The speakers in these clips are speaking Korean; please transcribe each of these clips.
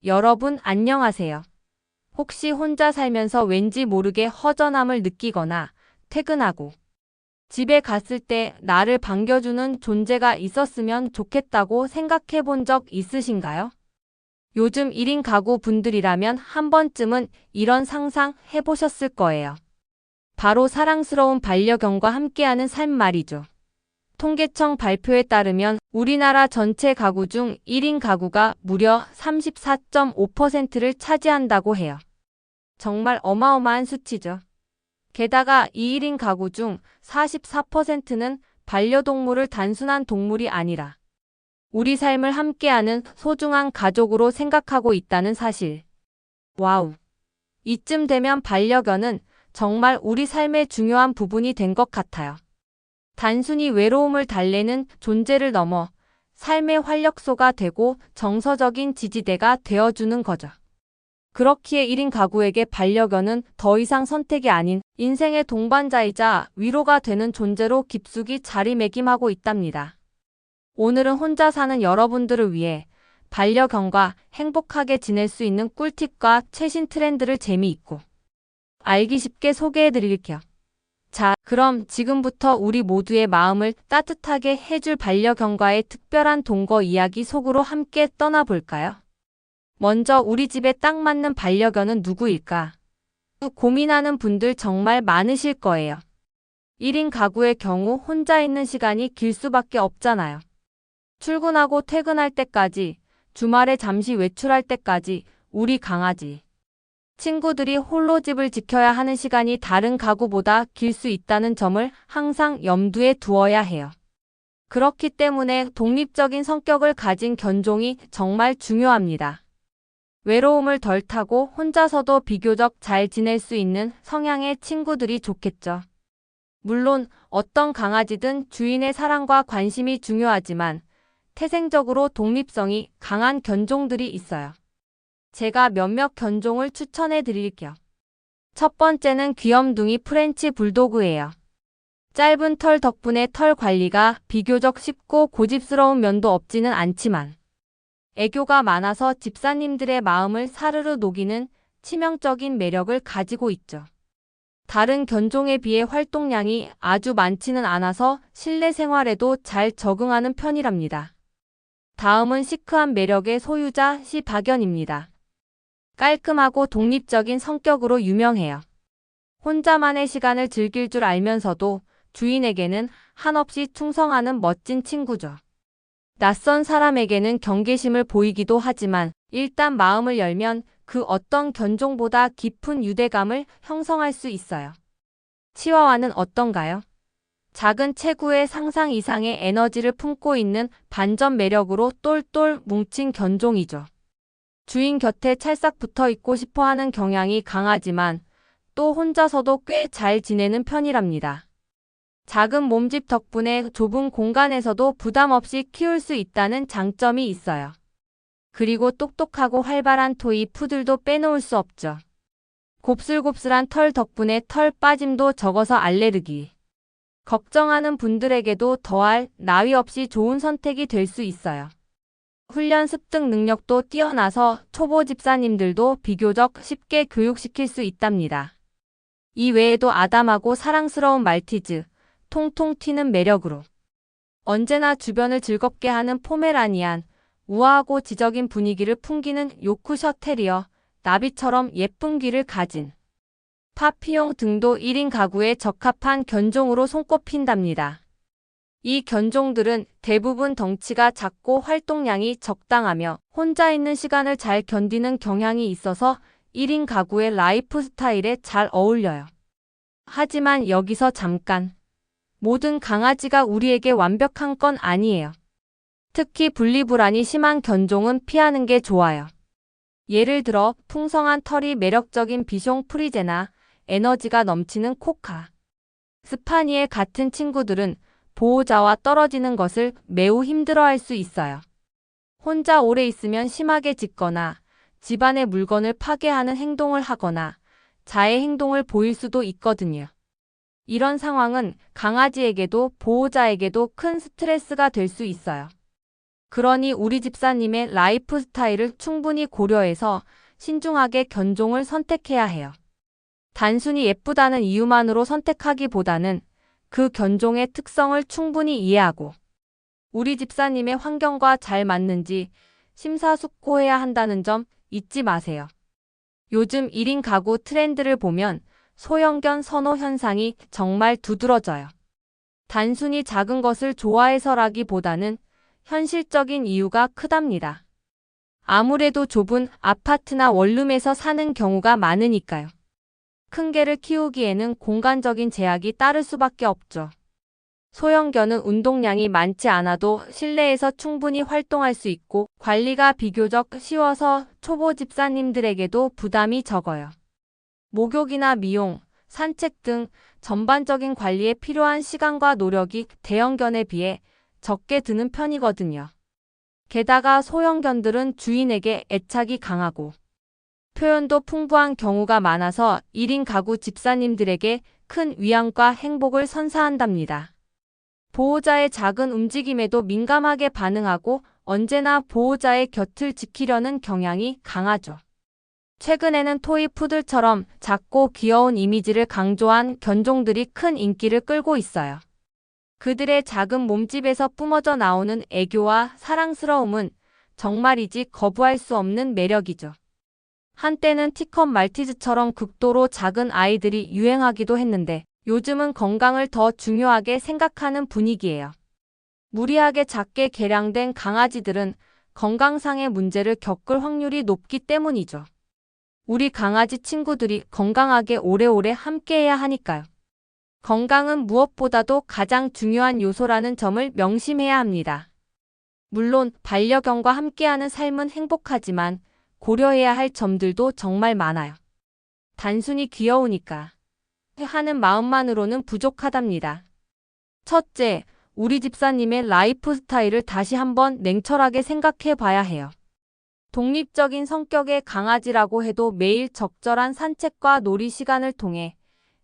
여러분 안녕하세요. 혹시 혼자 살면서 왠지 모르게 허전함을 느끼거나 퇴근하고 집에 갔을 때 나를 반겨주는 존재가 있었으면 좋겠다고 생각해 본 적 있으신가요? 요즘 1인 가구 분들이라면 한 번쯤은 이런 상상 해보셨을 거예요. 바로 사랑스러운 반려견과 함께하는 삶 말이죠. 통계청 발표에 따르면 우리나라 전체 가구 중 1인 가구가 무려 34.5%를 차지한다고 해요. 정말 어마어마한 수치죠. 게다가 이 1인 가구 중 44%는 반려동물을 단순한 동물이 아니라 우리 삶을 함께하는 소중한 가족으로 생각하고 있다는 사실. 와우! 이쯤 되면 반려견은 정말 우리 삶의 중요한 부분이 된 것 같아요. 단순히 외로움을 달래는 존재를 넘어 삶의 활력소가 되고 정서적인 지지대가 되어주는 거죠. 그렇기에 1인 가구에게 반려견은 더 이상 선택이 아닌 인생의 동반자이자 위로가 되는 존재로 깊숙이 자리매김하고 있답니다. 오늘은 혼자 사는 여러분들을 위해 반려견과 행복하게 지낼 수 있는 꿀팁과 최신 트렌드를 재미있고 알기 쉽게 소개해 드릴게요. 자, 그럼 지금부터 우리 모두의 마음을 따뜻하게 해줄 반려견과의 특별한 동거 이야기 속으로 함께 떠나볼까요? 먼저 우리 집에 딱 맞는 반려견은 누구일까? 고민하는 분들 정말 많으실 거예요. 1인 가구의 경우 혼자 있는 시간이 길 수밖에 없잖아요. 출근하고 퇴근할 때까지, 주말에 잠시 외출할 때까지 우리 강아지, 친구들이 홀로 집을 지켜야 하는 시간이 다른 가구보다 길 수 있다는 점을 항상 염두에 두어야 해요. 그렇기 때문에 독립적인 성격을 가진 견종이 정말 중요합니다. 외로움을 덜 타고 혼자서도 비교적 잘 지낼 수 있는 성향의 친구들이 좋겠죠. 물론 어떤 강아지든 주인의 사랑과 관심이 중요하지만 태생적으로 독립성이 강한 견종들이 있어요. 제가 몇몇 견종을 추천해 드릴게요. 첫 번째는 귀염둥이 프렌치 불도그예요. 짧은 털 덕분에 털 관리가 비교적 쉽고 고집스러운 면도 없지는 않지만 애교가 많아서 집사님들의 마음을 사르르 녹이는 치명적인 매력을 가지고 있죠. 다른 견종에 비해 활동량이 아주 많지는 않아서 실내 생활에도 잘 적응하는 편이랍니다. 다음은 시크한 매력의 소유자 시바견입니다. 깔끔하고 독립적인 성격으로 유명해요. 혼자만의 시간을 즐길 줄 알면서도 주인에게는 한없이 충성하는 멋진 친구죠. 낯선 사람에게는 경계심을 보이기도 하지만 일단 마음을 열면 그 어떤 견종보다 깊은 유대감을 형성할 수 있어요. 치와와는 어떤가요? 작은 체구의 상상 이상의 에너지를 품고 있는 반전 매력으로 똘똘 뭉친 견종이죠. 주인 곁에 찰싹 붙어 있고 싶어 하는 경향이 강하지만 또 혼자서도 꽤 잘 지내는 편이랍니다. 작은 몸집 덕분에 좁은 공간에서도 부담 없이 키울 수 있다는 장점이 있어요. 그리고 똑똑하고 활발한 토이 푸들도 빼놓을 수 없죠. 곱슬곱슬한 털 덕분에 털 빠짐도 적어서 알레르기 걱정하는 분들에게도 더할 나위 없이 좋은 선택이 될 수 있어요. 훈련 습득 능력도 뛰어나서 초보 집사님들도 비교적 쉽게 교육시킬 수 있답니다. 이 외에도 아담하고 사랑스러운 말티즈, 통통 튀는 매력으로 언제나 주변을 즐겁게 하는 포메라니안, 우아하고 지적인 분위기를 풍기는 요크셔 테리어, 나비처럼 예쁜 귀를 가진 파피용 등도 1인 가구에 적합한 견종으로 손꼽힌답니다. 이 견종들은 대부분 덩치가 작고 활동량이 적당하며 혼자 있는 시간을 잘 견디는 경향이 있어서 1인 가구의 라이프 스타일에 잘 어울려요. 하지만 여기서 잠깐. 모든 강아지가 우리에게 완벽한 건 아니에요. 특히 분리불안이 심한 견종은 피하는 게 좋아요. 예를 들어 풍성한 털이 매력적인 비숑 프리제나 에너지가 넘치는 코카, 스파니엘 같은 친구들은 보호자와 떨어지는 것을 매우 힘들어할 수 있어요. 혼자 오래 있으면 심하게 짖거나 집안의 물건을 파괴하는 행동을 하거나 자해 행동을 보일 수도 있거든요. 이런 상황은 강아지에게도 보호자에게도 큰 스트레스가 될 수 있어요. 그러니 우리 집사님의 라이프 스타일을 충분히 고려해서 신중하게 견종을 선택해야 해요. 단순히 예쁘다는 이유만으로 선택하기보다는 그 견종의 특성을 충분히 이해하고 우리 집사님의 환경과 잘 맞는지 심사숙고해야 한다는 점 잊지 마세요. 요즘 1인 가구 트렌드를 보면 소형견 선호 현상이 정말 두드러져요. 단순히 작은 것을 좋아해서라기보다는 현실적인 이유가 크답니다. 아무래도 좁은 아파트나 원룸에서 사는 경우가 많으니까요. 큰 개를 키우기에는 공간적인 제약이 따를 수밖에 없죠. 소형견은 운동량이 많지 않아도 실내에서 충분히 활동할 수 있고 관리가 비교적 쉬워서 초보 집사님들에게도 부담이 적어요. 목욕이나 미용, 산책 등 전반적인 관리에 필요한 시간과 노력이 대형견에 비해 적게 드는 편이거든요. 게다가 소형견들은 주인에게 애착이 강하고 표현도 풍부한 경우가 많아서 1인 가구 집사님들에게 큰 위안과 행복을 선사한답니다. 보호자의 작은 움직임에도 민감하게 반응하고 언제나 보호자의 곁을 지키려는 경향이 강하죠. 최근에는 토이 푸들처럼 작고 귀여운 이미지를 강조한 견종들이 큰 인기를 끌고 있어요. 그들의 작은 몸집에서 뿜어져 나오는 애교와 사랑스러움은 정말이지 거부할 수 없는 매력이죠. 한때는 티컷 말티즈처럼 극도로 작은 아이들이 유행하기도 했는데 요즘은 건강을 더 중요하게 생각하는 분위기예요. 무리하게 작게 개량된 강아지들은 건강상의 문제를 겪을 확률이 높기 때문이죠. 우리 강아지 친구들이 건강하게 오래오래 함께해야 하니까요. 건강은 무엇보다도 가장 중요한 요소라는 점을 명심해야 합니다. 물론 반려견과 함께하는 삶은 행복하지만 고려해야 할 점들도 정말 많아요. 단순히 귀여우니까 하는 마음만으로는 부족하답니다. 첫째, 우리 집사님의 라이프 스타일을 다시 한번 냉철하게 생각해 봐야 해요. 독립적인 성격의 강아지라고 해도 매일 적절한 산책과 놀이 시간을 통해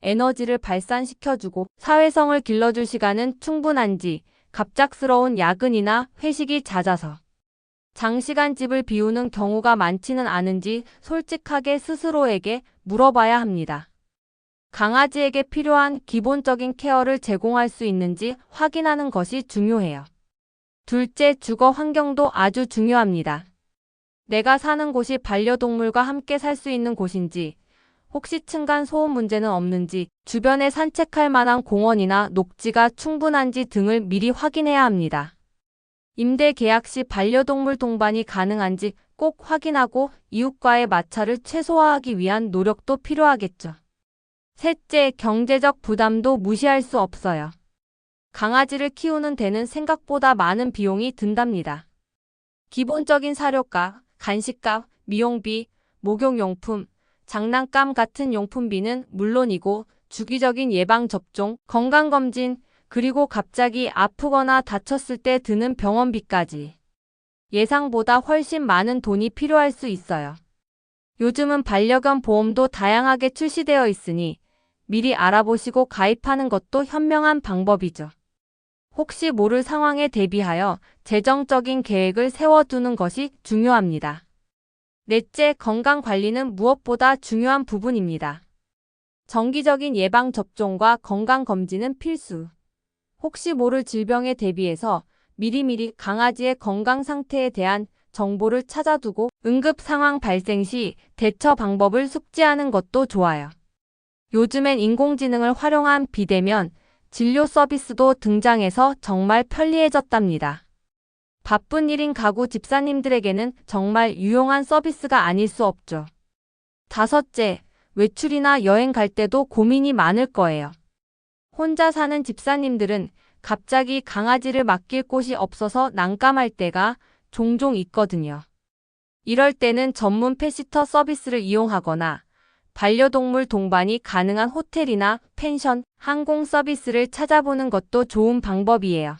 에너지를 발산시켜주고 사회성을 길러줄 시간은 충분한지 갑작스러운 야근이나 회식이 잦아서 장시간 집을 비우는 경우가 많지는 않은지 솔직하게 스스로에게 물어봐야 합니다. 강아지에게 필요한 기본적인 케어를 제공할 수 있는지 확인하는 것이 중요해요. 둘째, 주거 환경도 아주 중요합니다. 내가 사는 곳이 반려동물과 함께 살 수 있는 곳인지, 혹시 층간 소음 문제는 없는지, 주변에 산책할 만한 공원이나 녹지가 충분한지 등을 미리 확인해야 합니다. 임대 계약 시 반려동물 동반이 가능한지 꼭 확인하고 이웃과의 마찰을 최소화하기 위한 노력도 필요하겠죠. 셋째, 경제적 부담도 무시할 수 없어요. 강아지를 키우는 데는 생각보다 많은 비용이 든답니다. 기본적인 사료값, 간식값, 미용비, 목욕용품, 장난감 같은 용품비는 물론이고 주기적인 예방접종, 건강검진, 그리고 갑자기 아프거나 다쳤을 때 드는 병원비까지 예상보다 훨씬 많은 돈이 필요할 수 있어요. 요즘은 반려견 보험도 다양하게 출시되어 있으니 미리 알아보시고 가입하는 것도 현명한 방법이죠. 혹시 모를 상황에 대비하여 재정적인 계획을 세워두는 것이 중요합니다. 넷째, 건강관리는 무엇보다 중요한 부분입니다. 정기적인 예방접종과 건강검진은 필수. 혹시 모를 질병에 대비해서 미리미리 강아지의 건강 상태에 대한 정보를 찾아두고 응급 상황 발생 시 대처 방법을 숙지하는 것도 좋아요. 요즘엔 인공지능을 활용한 비대면 진료 서비스도 등장해서 정말 편리해졌답니다. 바쁜 1인 가구 집사님들에게는 정말 유용한 서비스가 아닐 수 없죠. 다섯째, 외출이나 여행 갈 때도 고민이 많을 거예요. 혼자 사는 집사님들은 갑자기 강아지를 맡길 곳이 없어서 난감할 때가 종종 있거든요. 이럴 때는 전문 펫시터 서비스를 이용하거나 반려동물 동반이 가능한 호텔이나 펜션, 항공 서비스를 찾아보는 것도 좋은 방법이에요.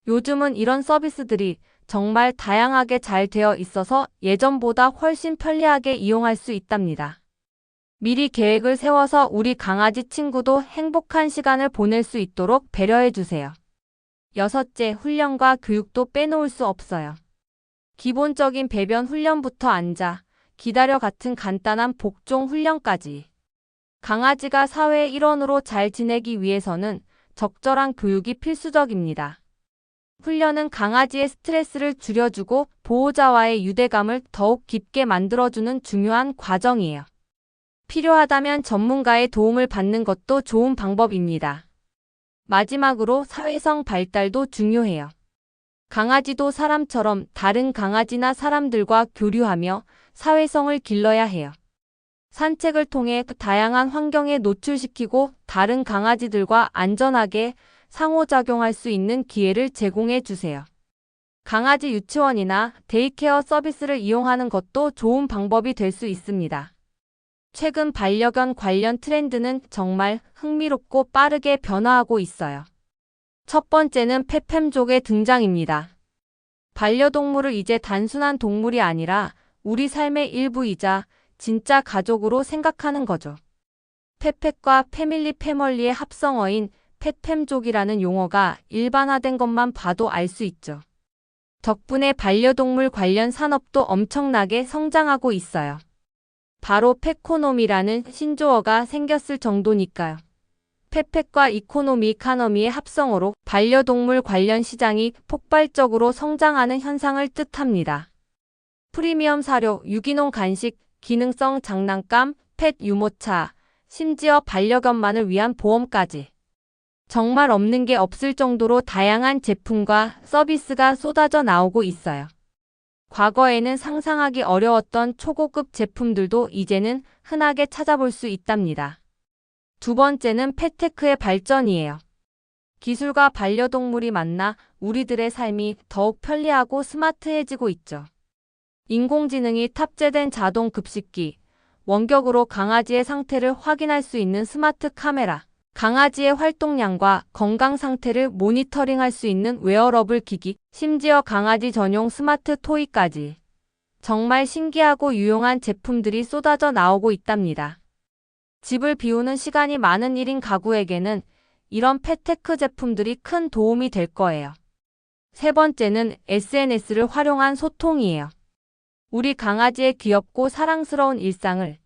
요즘은 이런 서비스들이 정말 다양하게 잘 되어 있어서 예전보다 훨씬 편리하게 이용할 수 있답니다. 미리 계획을 세워서 우리 강아지 친구도 행복한 시간을 보낼 수 있도록 배려해 주세요. 여섯째, 훈련과 교육도 빼놓을 수 없어요. 기본적인 배변 훈련부터 앉아, 기다려 같은 간단한 복종 훈련까지. 강아지가 사회의 일원으로 잘 지내기 위해서는 적절한 교육이 필수적입니다. 훈련은 강아지의 스트레스를 줄여주고 보호자와의 유대감을 더욱 깊게 만들어주는 중요한 과정이에요. 필요하다면 전문가의 도움을 받는 것도 좋은 방법입니다. 마지막으로 사회성 발달도 중요해요. 강아지도 사람처럼 다른 강아지나 사람들과 교류하며 사회성을 길러야 해요. 산책을 통해 다양한 환경에 노출시키고 다른 강아지들과 안전하게 상호작용할 수 있는 기회를 제공해 주세요. 강아지 유치원이나 데이케어 서비스를 이용하는 것도 좋은 방법이 될 수 있습니다. 최근 반려견 관련 트렌드는 정말 흥미롭고 빠르게 변화하고 있어요. 첫 번째는 펫팸족의 등장입니다. 반려동물을 이제 단순한 동물이 아니라 우리 삶의 일부이자 진짜 가족으로 생각하는 거죠. 펫펫과 패밀리의 합성어인 펫팸족이라는 용어가 일반화된 것만 봐도 알 수 있죠. 덕분에 반려동물 관련 산업도 엄청나게 성장하고 있어요. 바로 펫코노미라는 신조어가 생겼을 정도니까요. 펫펫과 이코노미의 합성어로 반려동물 관련 시장이 폭발적으로 성장하는 현상을 뜻합니다. 프리미엄 사료, 유기농 간식, 기능성 장난감, 펫 유모차, 심지어 반려견만을 위한 보험까지. 정말 없는 게 없을 정도로 다양한 제품과 서비스가 쏟아져 나오고 있어요. 과거에는 상상하기 어려웠던 초고급 제품들도 이제는 흔하게 찾아볼 수 있답니다. 두 번째는 펫테크의 발전이에요. 기술과 반려동물이 만나 우리들의 삶이 더욱 편리하고 스마트해지고 있죠. 인공지능이 탑재된 자동 급식기, 원격으로 강아지의 상태를 확인할 수 있는 스마트 카메라, 강아지의 활동량과 건강 상태를 모니터링할 수 있는 웨어러블 기기, 심지어 강아지 전용 스마트 토이까지. 정말 신기하고 유용한 제품들이 쏟아져 나오고 있답니다. 집을 비우는 시간이 많은 1인 가구에게는 이런 펫테크 제품들이 큰 도움이 될 거예요. 세 번째는 SNS를 활용한 소통이에요. 우리 강아지의 귀엽고 사랑스러운 일상을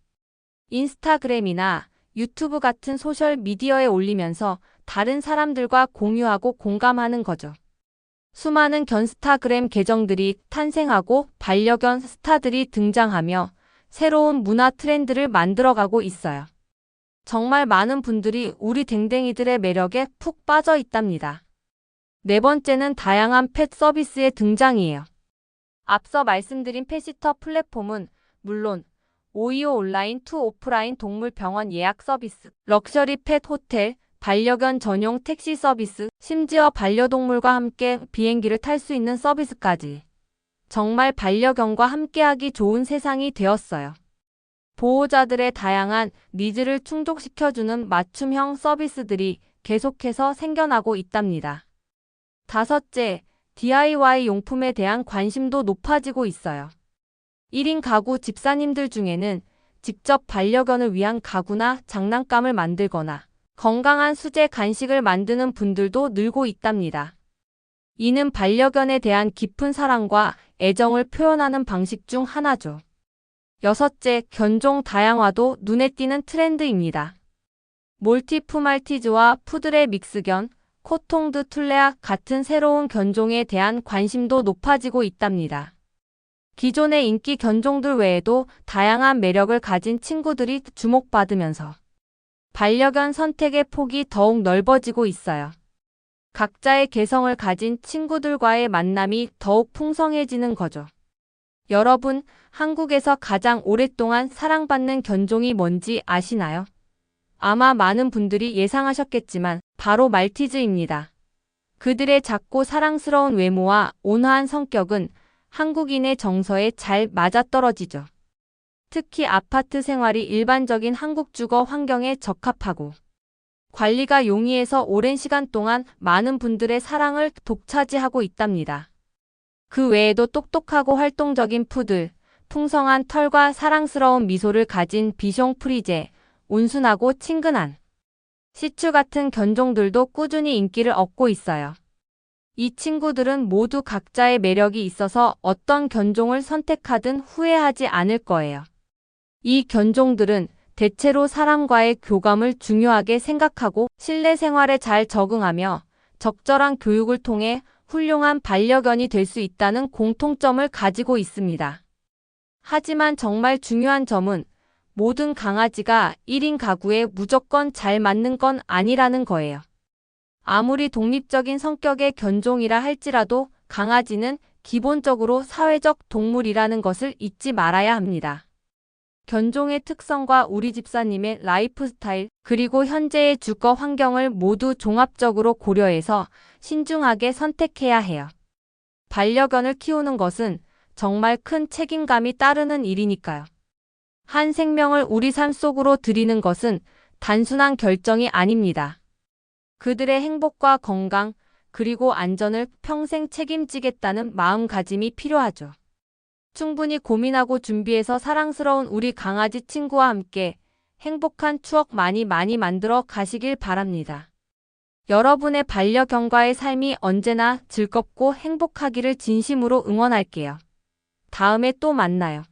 인스타그램이나 유튜브 같은 소셜 미디어에 올리면서 다른 사람들과 공유하고 공감하는 거죠. 수많은 견스타그램 계정들이 탄생하고 반려견 스타들이 등장하며 새로운 문화 트렌드를 만들어가고 있어요. 정말 많은 분들이 우리 댕댕이들의 매력에 푹 빠져 있답니다. 네 번째는 다양한 펫 서비스의 등장이에요. 앞서 말씀드린 펫시터 플랫폼은 물론 오이오 온라인 투 오프라인 동물 병원 예약 서비스, 럭셔리 펫 호텔, 반려견 전용 택시 서비스, 심지어 반려동물과 함께 비행기를 탈 수 있는 서비스까지. 정말 반려견과 함께하기 좋은 세상이 되었어요. 보호자들의 다양한 니즈를 충족시켜주는 맞춤형 서비스들이 계속해서 생겨나고 있답니다. 다섯째, DIY 용품에 대한 관심도 높아지고 있어요. 1인 가구 집사님들 중에는 직접 반려견을 위한 가구나 장난감을 만들거나 건강한 수제 간식을 만드는 분들도 늘고 있답니다. 이는 반려견에 대한 깊은 사랑과 애정을 표현하는 방식 중 하나죠. 여섯째, 견종 다양화도 눈에 띄는 트렌드입니다. 몰티프 말티즈와 푸들의 믹스견, 코통드 툴레아 같은 새로운 견종에 대한 관심도 높아지고 있답니다. 기존의 인기 견종들 외에도 다양한 매력을 가진 친구들이 주목받으면서 반려견 선택의 폭이 더욱 넓어지고 있어요. 각자의 개성을 가진 친구들과의 만남이 더욱 풍성해지는 거죠. 여러분, 한국에서 가장 오랫동안 사랑받는 견종이 뭔지 아시나요? 아마 많은 분들이 예상하셨겠지만 바로 말티즈입니다. 그들의 작고 사랑스러운 외모와 온화한 성격은 한국인의 정서에 잘 맞아떨어지죠. 특히 아파트 생활이 일반적인 한국 주거 환경에 적합하고 관리가 용이해서 오랜 시간 동안 많은 분들의 사랑을 독차지하고 있답니다. 그 외에도 똑똑하고 활동적인 푸들, 풍성한 털과 사랑스러운 미소를 가진 비숑 프리제, 온순하고 친근한 시츄 같은 견종들도 꾸준히 인기를 얻고 있어요. 이 친구들은 모두 각자의 매력이 있어서 어떤 견종을 선택하든 후회하지 않을 거예요. 이 견종들은 대체로 사람과의 교감을 중요하게 생각하고 실내 생활에 잘 적응하며 적절한 교육을 통해 훌륭한 반려견이 될 수 있다는 공통점을 가지고 있습니다. 하지만 정말 중요한 점은 모든 강아지가 1인 가구에 무조건 잘 맞는 건 아니라는 거예요. 아무리 독립적인 성격의 견종이라 할지라도 강아지는 기본적으로 사회적 동물이라는 것을 잊지 말아야 합니다. 견종의 특성과 우리 집사님의 라이프 스타일, 그리고 현재의 주거 환경을 모두 종합적으로 고려해서 신중하게 선택해야 해요. 반려견을 키우는 것은 정말 큰 책임감이 따르는 일이니까요. 한 생명을 우리 삶 속으로 들이는 것은 단순한 결정이 아닙니다. 그들의 행복과 건강, 그리고 안전을 평생 책임지겠다는 마음가짐이 필요하죠. 충분히 고민하고 준비해서 사랑스러운 우리 강아지 친구와 함께 행복한 추억 많이 만들어 가시길 바랍니다. 여러분의 반려견과의 삶이 언제나 즐겁고 행복하기를 진심으로 응원할게요. 다음에 또 만나요.